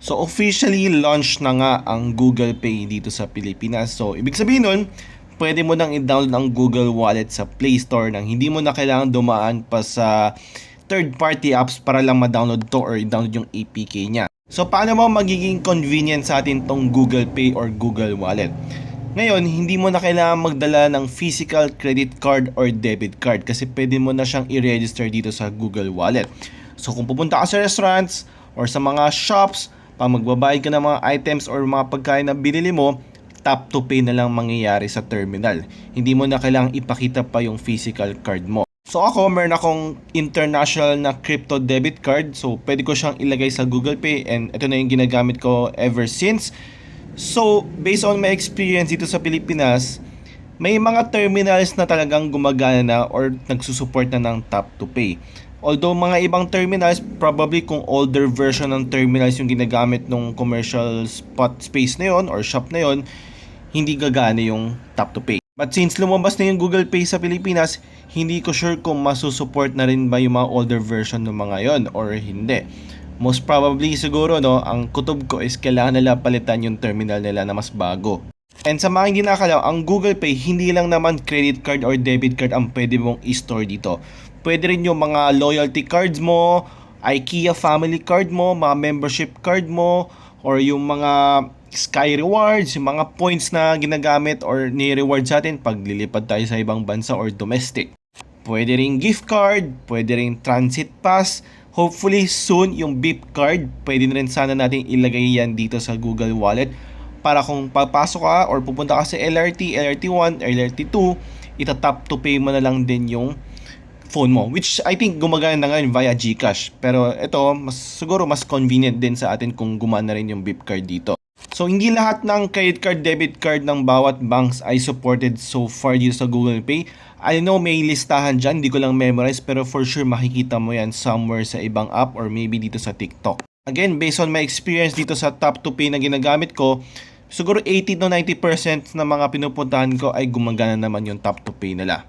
So officially launch na nga ang Google Pay dito sa Pilipinas. So ibig sabihin nun, pwede mo nang i-download ang Google Wallet sa Play Store nang hindi mo na kailangan dumaan pa sa third-party apps para lang ma-download to or i-download yung APK niya. So paano mo magiging convenient sa atin tong Google Pay or Google Wallet? Ngayon, hindi mo na kailangan magdala ng physical credit card or debit card kasi pwede mo na siyang i-register dito sa Google Wallet. So kung pupunta ka sa restaurants or sa mga shops, pag magbabayad ka ng mga items or mga pagkain na binili mo, tap to pay na lang mangyayari sa terminal. Hindi mo na kailangang ipakita pa yung physical card mo. So ako, meron akong international na crypto debit card. So pwede ko siyang ilagay sa Google Pay and ito na yung ginagamit ko ever since. So based on my experience dito sa Pilipinas, may mga terminals na talagang gumagana na or nagsusupport na ng tap to pay. Although mga ibang terminals, probably kung older version ng terminals yung ginagamit nung commercial spot space na yon or shop na yon, hindi gagana yung tap to pay. But since lumabas na yung Google Pay sa Pilipinas, hindi ko sure kung masusupport na rin ba yung mga older version ng mga yon or hindi. Most probably siguro no, ang kutob ko is kailangan nila palitan yung terminal nila na mas bago. And sa mga hindi nakakalaw, ang Google Pay hindi lang naman credit card or debit card ang pwede mong i-store dito. Pwede rin yung mga loyalty cards mo, IKEA family card mo, mga membership card mo, or yung mga Sky Rewards, yung mga points na ginagamit or ni-reward sa atin pag lilipad tayo sa ibang bansa or domestic. Pwede ring gift card, pwede ring transit pass, hopefully soon yung beep card, pwede na rin sana natin ilagay yan dito sa Google Wallet para kung papasok ka or pupunta ka sa LRT, LRT1, LRT2, itatap to pay mo na lang din yung phone mo, which I think gumagana na ngayon via GCash. Pero ito, siguro mas convenient din sa atin kung gumana rin yung beep card dito. So hindi lahat ng credit card, debit card ng bawat banks ay supported so far dito sa Google Pay. I know may listahan dyan, hindi ko lang memorize, pero for sure makikita mo yan somewhere sa ibang app or maybe dito sa TikTok. Again, based on my experience dito sa tap to pay na ginagamit ko, siguro 80 to 90% na mga pinupuntahan ko ay gumagana naman yung tap to pay nila.